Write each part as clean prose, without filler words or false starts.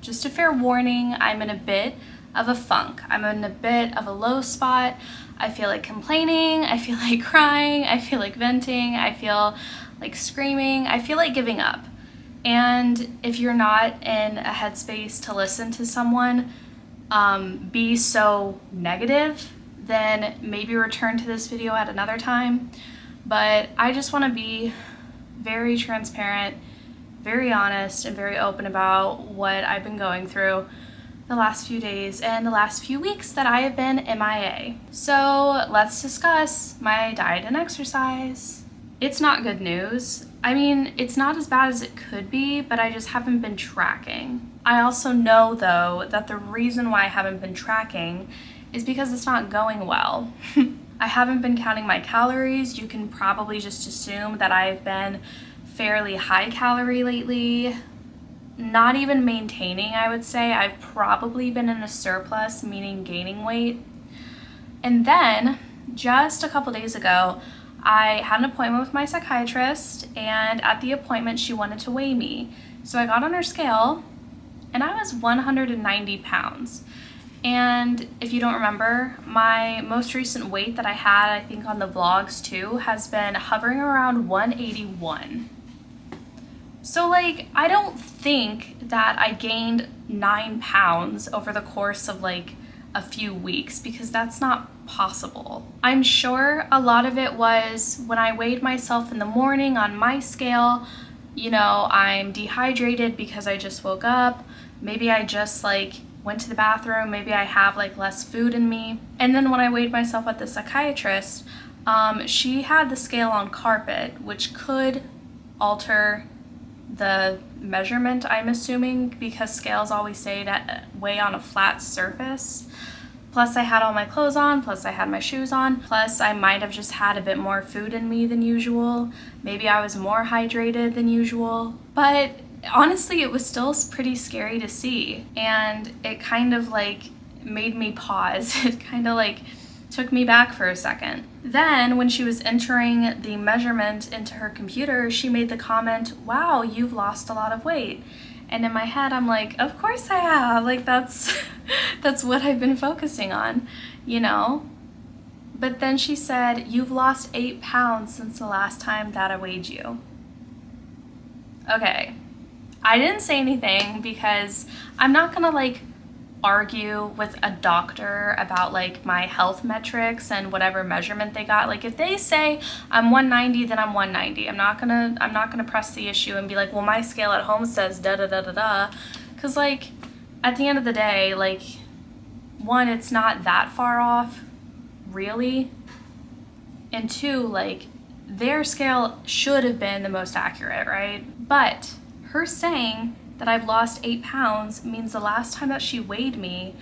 Just a fair warning, I'm in a bit of a funk. I'm in a bit of a low spot. I feel like complaining, I feel like crying, I feel like venting, I feel like screaming, I feel like giving up. And if you're not in a headspace to listen to someone be so negative, then maybe return to this video at another time. But I just want to be very transparent, very honest, and very open about what I've been going through the last few days and the last few weeks that I have been MIA. So let's discuss my diet and exercise. It's not good news. I mean, it's not as bad as it could be, but I just haven't been tracking. I also know, though, that the reason why I haven't been tracking is because it's not going well. I haven't been counting my calories. You can probably just assume that I've been fairly high calorie lately. Not even maintaining, I would say. I've probably been in a surplus, meaning gaining weight. And then, just a couple days ago, I had an appointment with my psychiatrist, and at the appointment, she wanted to weigh me. So I got on her scale, and I was 190 pounds. And if you don't remember, my most recent weight that I had, I think on the vlogs too, has been hovering around 181. So like, I don't think that I gained 9 pounds over the course of like a few weeks, because that's not possible. I'm sure a lot of it was when I weighed myself in the morning on my scale, you know, I'm dehydrated because I just woke up. Maybe I just like went to the bathroom. Maybe I have like less food in me. And then when I weighed myself at the psychiatrist, she had the scale on carpet, which could alter the measurement, I'm assuming, because scales always say to weigh on a flat surface. Plus I had all my clothes on, plus I had my shoes on, plus I might have just had a bit more food in me than usual. Maybe I was more hydrated than usual. But honestly, it was still pretty scary to see. And it kind of like made me pause. It kind of like took me back for a second. Then when she was entering the measurement into her computer, she made the comment, "Wow, you've lost a lot of weight." And in my head, I'm like, of course I have. Like that's what I've been focusing on, you know? But then she said, "You've lost 8 pounds since the last time that I weighed you." Okay. I didn't say anything because I'm not gonna like argue with a doctor about like my health metrics and whatever measurement they got. Like if they say I'm 190, then I'm 190. I'm not gonna press the issue and be like, well, my scale at home says da da da da da, because like at the end of the day, like, one, it's not that far off really, and two, like, their scale should have been the most accurate, right? But her saying that I've lost 8 pounds means the last time that she weighed me,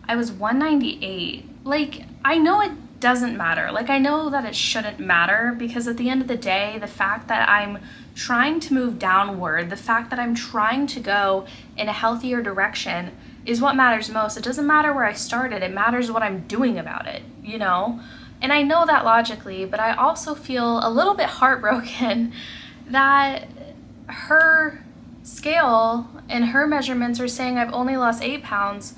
I was 198. Like, I know it doesn't matter. Like, I know that it shouldn't matter, because at the end of the day, the fact that I'm trying to move downward, the fact that I'm trying to go in a healthier direction is what matters most. It doesn't matter where I started. It matters what I'm doing about it, you know? And I know that logically, but I also feel a little bit heartbroken that her scale and her measurements are saying I've only lost 8 pounds,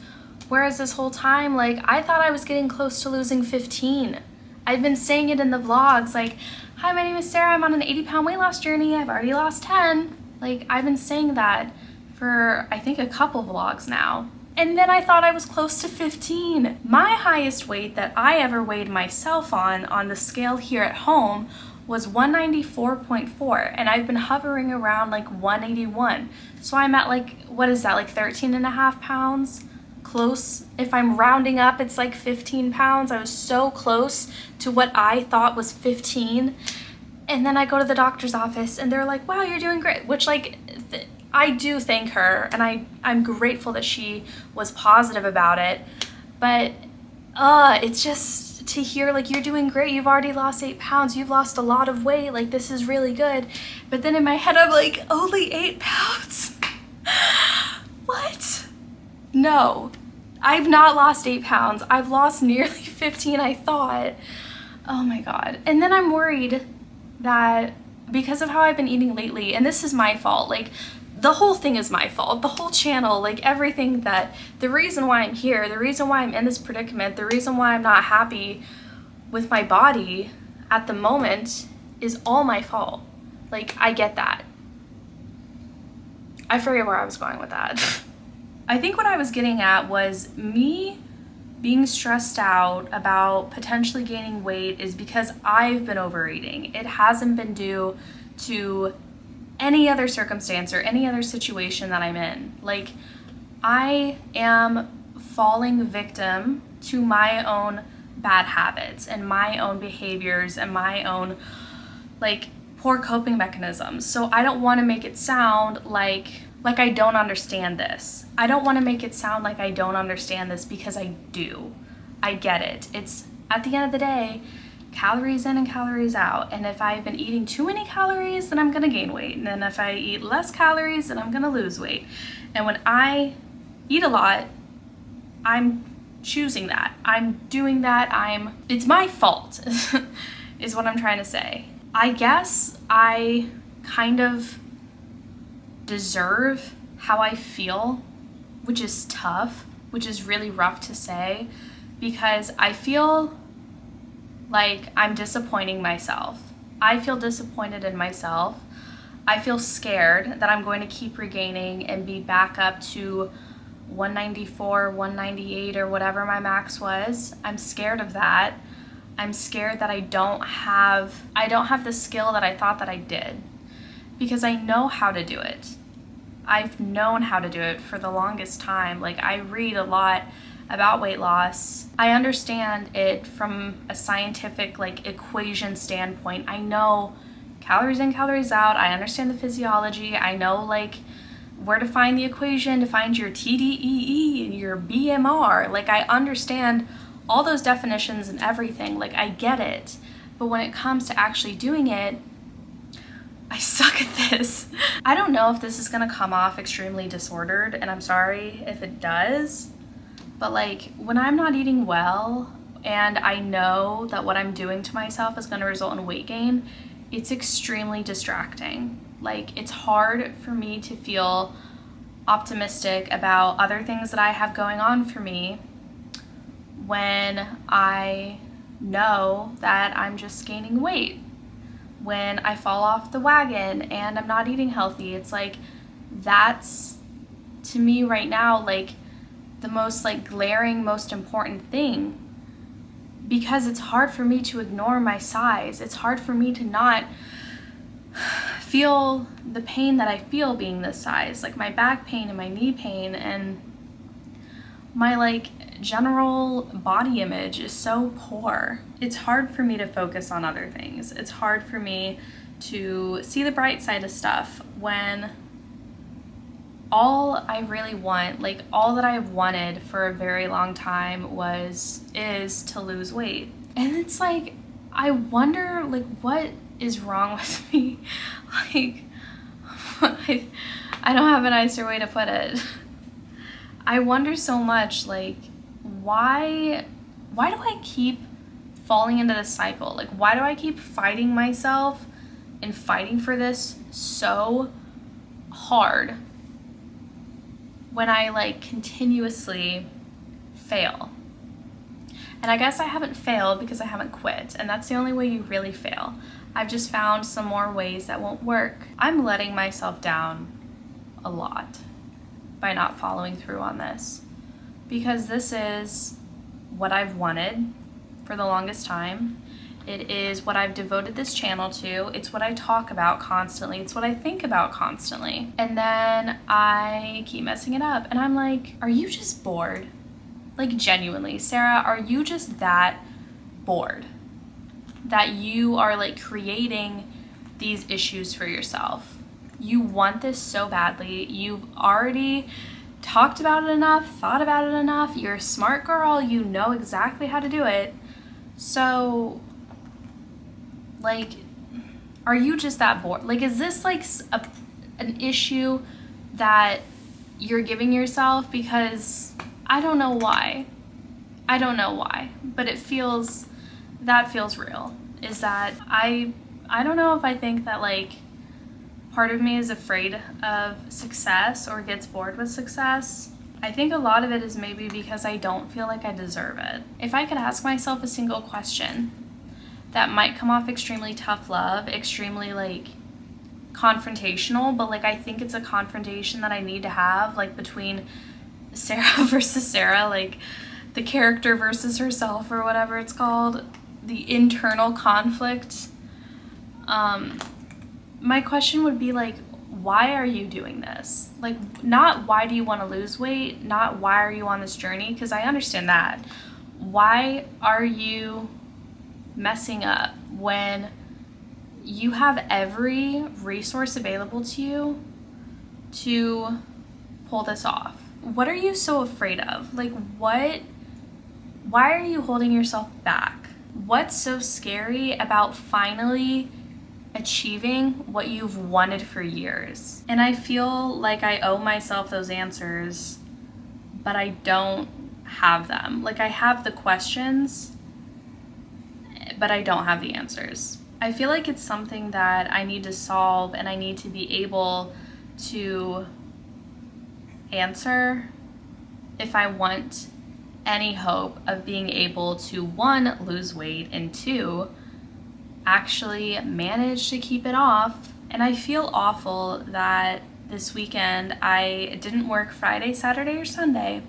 whereas this whole time, like, I thought I was getting close to losing 15. I've been saying it in the vlogs, like, "Hi, my name is Sarah, I'm on an 80-pound weight loss journey, I've already lost 10. Like, I've been saying that for, I think, a couple vlogs now. And then I thought I was close to 15. My highest weight that I ever weighed myself on the scale here at home was 194.4, and I've been hovering around like 181. So I'm at like, what is that, like 13 and a half pounds? Close. If I'm rounding up, it's like 15 pounds. I was so close to what I thought was 15. And then I go to the doctor's office and they're like, "Wow, you're doing great," which like, I do thank her, and I'm grateful that she was positive about it. But it's just to hear like, "You're doing great, you've already lost 8 pounds, you've lost a lot of weight, like this is really good." But then in my head I'm like, only 8 pounds? What? No, I've not lost 8 pounds. I've lost nearly 15, I thought. Oh my God. And then I'm worried that because of how I've been eating lately, and this is my fault, like, the whole thing is my fault. The whole channel, like everything, that the reason why I'm here, the reason why I'm in this predicament, the reason why I'm not happy with my body at the moment is all my fault. Like, I get that. I forget where I was going with that. I think what I was getting at was me being stressed out about potentially gaining weight is because I've been overeating. It hasn't been due to any other circumstance or any other situation that I'm in. Like, I am falling victim to my own bad habits and my own behaviors and my own, like, poor coping mechanisms. So I don't want to make it sound like I don't understand this. I don't want to make it sound like I don't understand this, because I do. I get it. It's, at the end of the day, calories in and calories out. And if I've been eating too many calories, then I'm gonna gain weight. And then if I eat less calories, then I'm gonna lose weight. And when I eat a lot, I'm choosing that. I'm doing that. It's my fault, is what I'm trying to say. I guess I kind of deserve how I feel, which is tough, which is really rough to say, because I feel like I'm disappointing myself. I feel disappointed in myself. I feel scared that I'm going to keep regaining and be back up to 194, 198, or whatever my max was. I'm scared of that. I'm scared that I don't have the skill that I thought that I did, because I know how to do it. I've known how to do it for the longest time. Like, I read a lot about weight loss. I understand it from a scientific, like, equation standpoint. I know calories in, calories out. I understand the physiology. I know, like, where to find the equation to find your TDEE and your BMR. Like, I understand all those definitions and everything. Like, I get it. But when it comes to actually doing it, I suck at this. I don't know if this is gonna come off extremely disordered, and I'm sorry if it does. But, like, when I'm not eating well and I know that what I'm doing to myself is going to result in weight gain, it's extremely distracting. Like, it's hard for me to feel optimistic about other things that I have going on for me when I know that I'm just gaining weight. When I fall off the wagon and I'm not eating healthy, it's like, that's, to me right now, like, the most, like, glaring, most important thing, because it's hard for me to ignore my size. It's hard for me to not feel the pain that I feel being this size, like my back pain and my knee pain, and my, like, general body image is so poor. It's hard for me to focus on other things. It's hard for me to see the bright side of stuff when all I really want, like, all that I've wanted for a very long time is to lose weight. And it's like, I wonder, like, what is wrong with me? Like, I don't have a nicer way to put it. I wonder so much, like, why do I keep falling into this cycle? Like, why do I keep fighting myself and fighting for this so hard when I, like, continuously fail? And I guess I haven't failed because I haven't quit, and that's the only way you really fail. I've just found some more ways that won't work. I'm letting myself down a lot by not following through on this, because this is what I've wanted for the longest time. It is what I've devoted this channel to. It's what I talk about constantly. It's what I think about constantly. And then I keep messing it up. And I'm like, are you just bored? Like, genuinely, Sarah, are you just that bored that you are, like, creating these issues for yourself? You want this so badly. You've already talked about it enough, thought about it enough. You're a smart girl. You know exactly how to do it. So, like, are you just that bored? Like, is this, like, an issue that you're giving yourself? Because I don't know why. I don't know why, but that feels real. Is that I don't know if I think that, like, part of me is afraid of success or gets bored with success. I think a lot of it is maybe because I don't feel like I deserve it. If I could ask myself a single question that might come off extremely tough love, extremely like confrontational, but like I think it's a confrontation that I need to have, like between Sara versus Sara, like the character versus herself or whatever it's called, the internal conflict. My question would be like, why are you doing this? Like, not why do you want to lose weight, not why are you on this journey, because I understand that. Why are you messing up when you have every resource available to you to pull this off? What are you so afraid of? Like, why are you holding yourself back? What's so scary about finally achieving what you've wanted for years? And I feel like I owe myself those answers, but I don't have them. Like, I have the questions, but I don't have the answers. I feel like it's something that I need to solve, and I need to be able to answer if I want any hope of being able to, one, lose weight, and two, actually manage to keep it off. And I feel awful that this weekend I didn't work Friday, Saturday, or Sunday,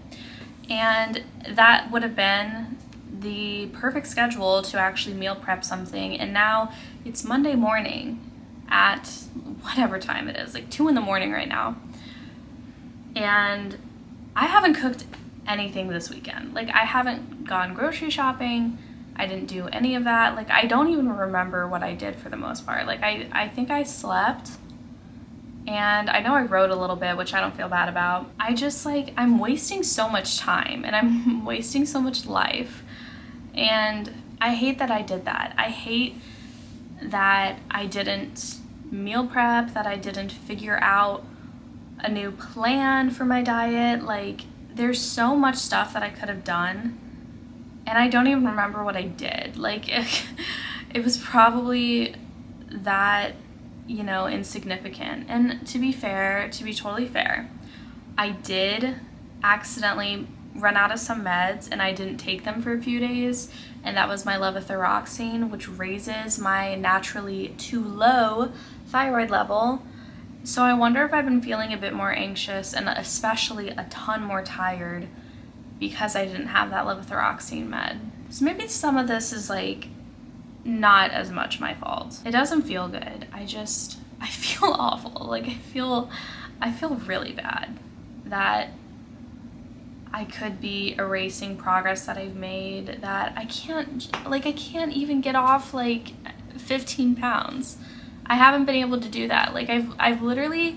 and that would have been the perfect schedule to actually meal prep something. And now it's Monday morning at whatever time it is, like 2 a.m. right now, and I haven't cooked anything this weekend. Like, I haven't gone grocery shopping. I didn't do any of that. Like, I don't even remember what I did for the most part. Like, I think I slept, and I know I wrote a little bit, which I don't feel bad about. I just, like, I'm wasting so much time, and I'm wasting so much life, and I hate that I did that. I hate that I didn't meal prep, that I didn't figure out a new plan for my diet. Like, there's so much stuff that I could have done, and I don't even remember what I did. Like, it was probably that, you know, insignificant. And to be fair, to be totally fair, I did accidentally run out of some meds, and I didn't take them for a few days, and that was my levothyroxine, which raises my naturally too low thyroid level. So I wonder if I've been feeling a bit more anxious, and especially a ton more tired, because I didn't have that levothyroxine med. So maybe some of this is like not as much my fault. It doesn't feel good. I feel awful. Like, I feel really bad that I could be erasing progress that I've made, that I can't even get off like 15 pounds. I haven't been able to do that. Like, I've literally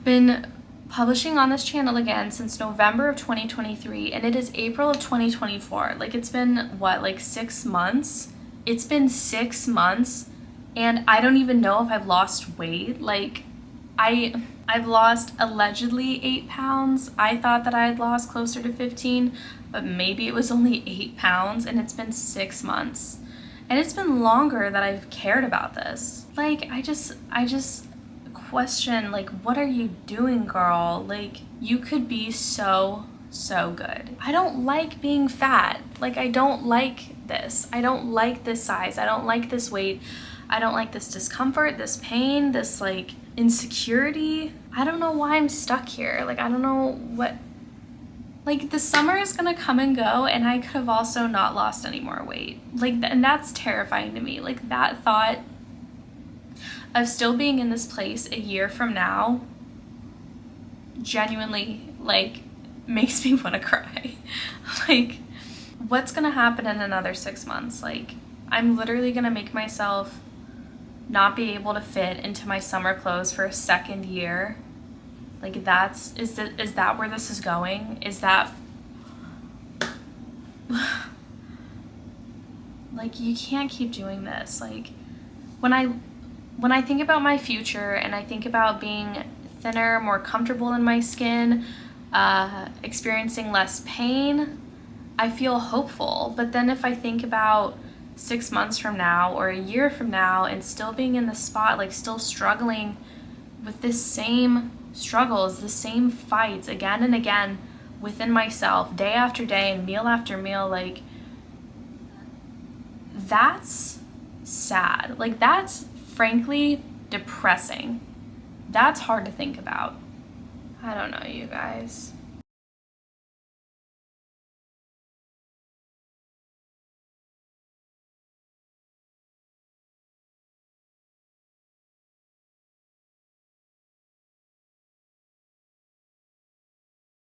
been publishing on this channel again since November of 2023, and it is April of 2024. Like, it's been what, like 6 months? It's been 6 months, and I don't even know if I've lost weight. Like, I've lost allegedly 8 pounds. I thought that I had lost closer to 15, but maybe it was only 8 pounds, and it's been 6 months. And it's been longer that I've cared about this. Like, I just question, like, what are you doing, girl? Like, you could be so good. I don't like being fat. Like, I don't like this. I don't like this size. I don't like this weight. I don't like this discomfort, this pain, this like insecurity. I don't know why I'm stuck here. Like, I don't know what, like, the summer is gonna come and go, and I could have also not lost any more weight. Like, and that's terrifying to me. Like, that thought of still being in this place a year from now genuinely, like, makes me want to cry. Like, what's gonna happen in another 6 months? Like, I'm literally gonna make myself not be able to fit into my summer clothes for a second year. Like, is that where this is going? Is that, like, you can't keep doing this. Like, when I think about my future, and I think about being thinner, more comfortable in my skin, experiencing less pain, I feel hopeful. But then if I think about 6 months from now or a year from now and still being in the spot, like, still struggling with the same struggles, the same fights again and again within myself, day after day and meal after meal. Like, that's sad. Like, that's frankly depressing. That's hard to think about. I don't know, you guys.